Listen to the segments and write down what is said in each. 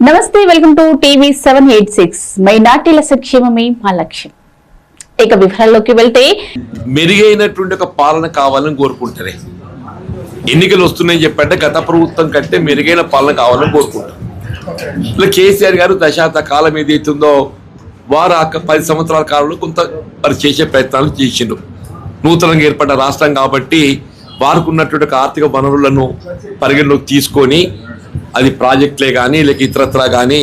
నమస్తే, welcome to TV 786. మైనార్టీల సంక్షేమమే మా లక్ష్యం. ఇక వివరాల్లోకి వెళ్తే, మెరుగైనటువంటి ఒక పాలన కావాలని కోరుకుంటారే. ఎన్నికలు వస్తున్నాయని చెప్పంటే గత ప్రభుత్వం కంటే మెరుగైన పాలన కావాలని కోరుకుంటారు. ఇలా కేసీఆర్ గారు దశాబ్ద కాలం ఏదైతుందో వారు 10 సంవత్సరాల కాలంలో కొంత వారు చేసే ప్రయత్నాలు చేసిండ్రు. నూతనంగా ఏర్పడ్డ రాష్ట్రం కాబట్టి వారికి ఉన్నటువంటి ఆర్థిక వనరులను పరిగణలోకి తీసుకొని అది ప్రాజెక్టులే కానీ లేక ఇతరత్రా కానీ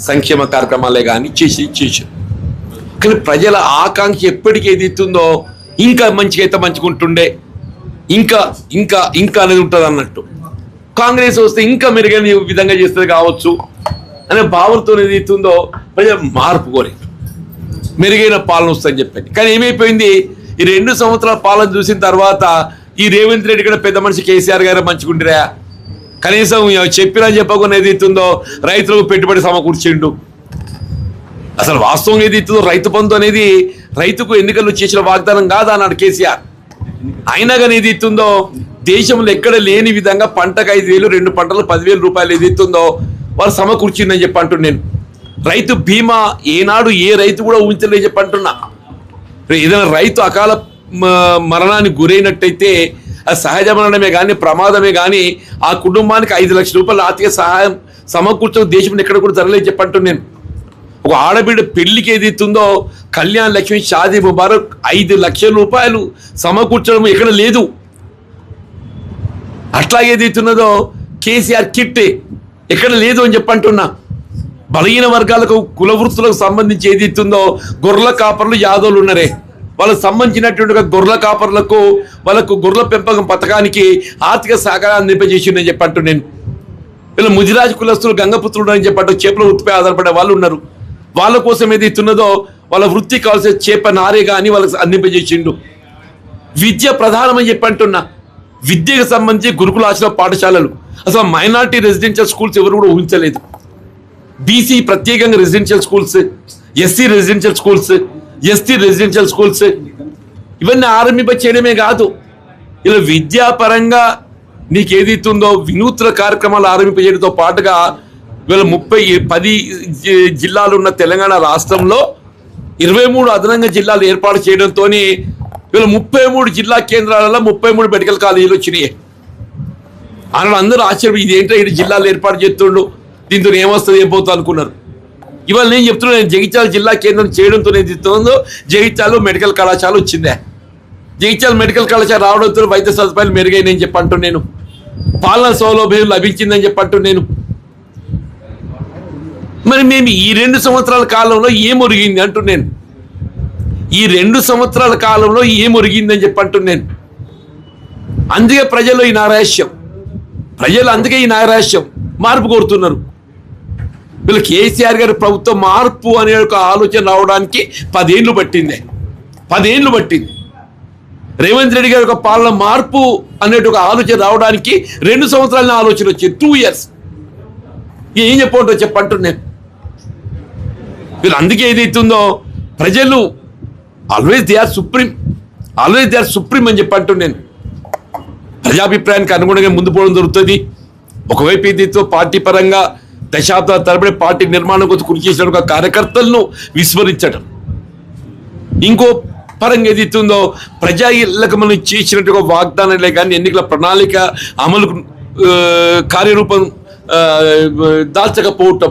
సంక్షేమ కార్యక్రమాలే కానీ చేసారు. కానీ ప్రజల ఆకాంక్ష ఎప్పటికీ ఏదైతుందో ఇంకా మంచిగా అయితే మంచిగుంటుండే, ఇంకా ఇంకా ఇంకా అనేది ఉంటుంది అన్నట్టు. కాంగ్రెస్ వస్తే ఇంకా మెరుగైన విధంగా చేస్తుంది కావచ్చు అనే భావనతో ఏదైతుందో ప్రజలు మార్పు కోరి మెరుగైన పాలన వస్తుందని చెప్పండి. కానీ ఏమైపోయింది, ఈ 2 సంవత్సరాల పాలన చూసిన తర్వాత ఈ రేవంత్ రెడ్డి కూడా పెద్ద మనిషి కేసీఆర్ గారు మంచిగుండిరా, కనీసం చెప్పినా చెప్పకుండా ఏదైతుందో రైతులకు పెట్టుబడి సమకూర్చిండు. అసలు వాస్తవం ఏదైతుందో రైతు బంధు అనేది రైతుకు ఎన్నికల్లో చేసిన వాగ్దానం కాదా అన్నాడు కేసీఆర్. అయినా కానీ ఏదైతుందో దేశంలో ఎక్కడ లేని విధంగా పంటకు 5,000, 2 పంటలు 10,000 రూపాయలు ఏదైతుందో వాళ్ళు సమకూర్చిందని చెప్పి అంటున్నాను నేను. రైతు బీమా ఏనాడు ఏ రైతు కూడా ఊహించలేదని చెప్పి అంటున్నా. ఏదైనా రైతు అకాల మరణానికి గురైనట్టయితే అది సహజ మరణమే కానీ ప్రమాదమే కానీ ఆ కుటుంబానికి 5 లక్షల రూపాయల ఆర్థిక సహాయం సమకూర్చడం దేశంలో ఎక్కడ కూడా జరగలేదు చెప్పంటున్నాను నేను. ఒక ఆడబిడ్డ పెళ్లికి ఏదైతుందో కళ్యాణ్ లక్ష్మి షాదీ ముబారక్ 5 లక్షల రూపాయలు సమకూర్చడం ఎక్కడ లేదు. అట్లాగే ఏదైతున్నదో కేసీఆర్ కిట్ ఎక్కడ లేదు అని చెప్పంటున్నా. బలహీన వర్గాలకు కుల వృత్తులకు సంబంధించి ఏదైతుందో గొర్రెల కాపర్లు యాదవులు ఉన్నారే, వాళ్ళకు సంబంధించినటువంటి గొర్రెల కాపర్లకు వాళ్ళకు గొర్రెల పెంపకం పథకానికి ఆర్థిక సహకారాన్ని అందింపజేసిందని చెప్పంటు నేను. వీళ్ళు ముదిరాజు కులస్తులు గంగపుత్రుడు అని చెప్పట్టు చేపల వృత్తిపై ఆధారపడే వాళ్ళు ఉన్నారు. వాళ్ళ కోసం ఏదైతున్నదో వాళ్ళ వృత్తి కావాల్సిన చేప నారే కానీ వాళ్ళకి అందింపజేసిండు. విద్య ప్రధానమని చెప్పంటున్నా. విద్యకు సంబంధించి గురుకులాశ్రమ పాఠశాలలు, అసలు మైనారిటీ రెసిడెన్షియల్ స్కూల్స్ ఎవరు కూడా ఊహించలేదు. బీసీ ప్రత్యేకంగా residential schools, SC residential schools, ST residential schools ఇవన్నీ ఆరంభింప చేయడమే కాదు, ఇలా విద్యాపరంగా నీకు ఏదైతుందో వినూత్న కార్యక్రమాలు ఆరంభింపజేయడంతో పాటుగా వీళ్ళ 10 జిల్లాలు ఉన్న తెలంగాణ రాష్ట్రంలో 23 అదనంగా జిల్లాలు ఏర్పాటు చేయడంతో వీళ్ళ 33 జిల్లా కేంద్రాలలో 33 మెడికల్ కాలేజీలు వచ్చినాయి. అలా అందరూ ఆశ్చర్యం, ఇదేంటో 7 జిల్లాలు ఏర్పాటు చేస్తుండు, దీంతో ఏమొస్తుంది ఏమవుతుంది అనుకున్నారు. ఇవాళ నేను చెప్తున్నాను, జగిత్యాల జిల్లా కేంద్రం చేయడంతో ఏదైతుందో జగిత్యాలలో మెడికల్ కళాశాల వచ్చిందే. జగిత్యాల మెడికల్ కళాశాల రావడంతో వైద్య సదుపాయాలు మెరుగైనాయని చెప్పంటూ నేను, పాలనా సౌలభ్యం లభించిందని చెప్పంటూ నేను. మరి మేము ఈ 2 సంవత్సరాల కాలంలో ఏం ఒరిగింది అంటూ నేను, ఈ 2 సంవత్సరాల కాలంలో ఏం ఒరిగిందని చెప్పంటూ నేను. అందుకే ప్రజలు ఈ నైరాశ్యం, అందుకే ఈ నైరాశ్యం మార్పు కోరుతున్నారు. వీళ్ళు కేసీఆర్ గారి ప్రభుత్వం మార్పు అనే ఒక ఆలోచన రావడానికి 10 ఏళ్ళు పట్టింది. 10 ఏళ్ళు పట్టింది. రేవంత్ రెడ్డి గారి యొక్క పాలన మార్పు అనే ఒక ఆలోచన రావడానికి 2 సంవత్సరాల ఆలోచన వచ్చింది. 2 ఇయర్స్. ఏం చెప్పంటో చెప్పంటున్నాను. వీళ్ళు అందుకే ఏదైతుందో ప్రజలు ఆల్వేస్ దే ఆర్ సుప్రీం అని చెప్పంటున్నాను. ప్రజాభిప్రాయానికి అనుగుణంగా ముందు పోవడం జరుగుతుంది. ఒకవైపు ఏదైతే పార్టీ పరంగా దశాబ్దాల తరబడి పార్టీ నిర్మాణం కోసం కృషి చేసిన ఒక కార్యకర్తలను విస్మరించడం, ఇంకో పరంగా ఏదైతుందో ప్రజలకు మనం చేసినట్టుగా వాగ్దానాలే కానీ ఎన్నికల ప్రణాళిక అమలుకు కార్యరూపం దాల్చకపోవటం,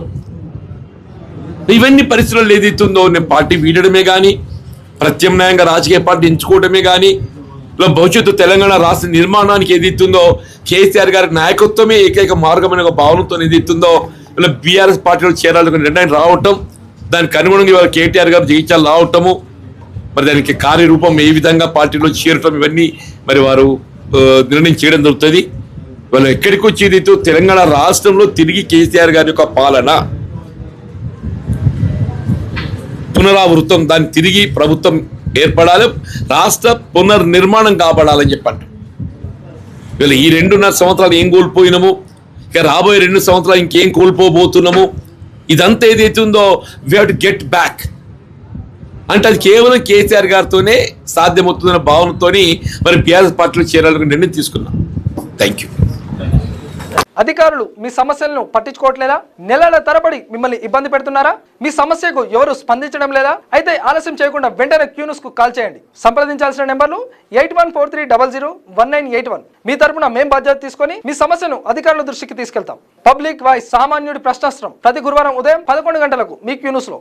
ఇవన్నీ పరిస్థితుల్లో ఏదైతుందో నేను పార్టీ వీడడమే కానీ ప్రత్యామ్నాయంగా రాజకీయ పార్టీ ఎంచుకోవడమే కానీ ఇలా భవిష్యత్తు తెలంగాణ రాష్ట్ర నిర్మాణానికి ఏదైతుందో కేసీఆర్ గారి నాయకత్వమే ఏకైక మార్గం అనే ఒక భావనతో ఏదైతుందో ఇలా బీఆర్ఎస్ పార్టీలో చేరాలని నిర్ణయం రావటం, దానికి అనుగుణంగా ఇవాళ కేటీఆర్ గారు జయించాలి రావటము, మరి దానికి కార్యరూపం ఏ విధంగా పార్టీలో చేరటం ఇవన్నీ మరి వారు నిర్ణయం చేయడం జరుగుతుంది. వాళ్ళు ఎక్కడికి వచ్చేది తెలంగాణ రాష్ట్రంలో తిరిగి కేసీఆర్ గారి యొక్క పాలన పునరావృతం, దాన్ని తిరిగి ప్రభుత్వం ఏర్పడాలి, రాష్ట్ర పునర్నిర్మాణం కాబడాలని చెప్పండి. వీళ్ళు ఈ 2.5 సంవత్సరాలు ఏం కోల్పోయినాము, ఇక రాబోయే 2 సంవత్సరాలు ఇంకేం కోల్పోబోతున్నాము, ఇదంతా ఏదైతే ఉందో we have to get back అంటే అది కేవలం కేసీఆర్ గారితోనే సాధ్యమవుతుందన్న భావనతోని మరి బీఆర్ఎస్ పార్టీలో చేరాలని నిర్ణయం తీసుకున్నాం. Thank you. అధికారులు మీ సమస్యలను పట్టించుకోవట్లేదా? నెలల తరబడి మిమ్మల్ని ఇబ్బంది పెడుతున్నారా? మీ సమస్యకు ఎవరు స్పందించడం లేదా? అయితే ఆలస్యం చేయకుండా వెంటనే క్యూన్యూస్ కు కాల్ చేయండి. సంప్రదించాల్సిన నెంబర్లు 8143001981. మీ తరపున మేం బాధ్యత తీసుకొని మీ సమస్యను అధికారుల దృష్టికి తీసుకెళ్తాం. పబ్లిక్ వాయిస్, సామాన్యుడి ప్రశ్నాస్త్రం, ప్రతి గురువారం ఉదయం 11 గంటలకు మీ క్యూన్యూస్ లో.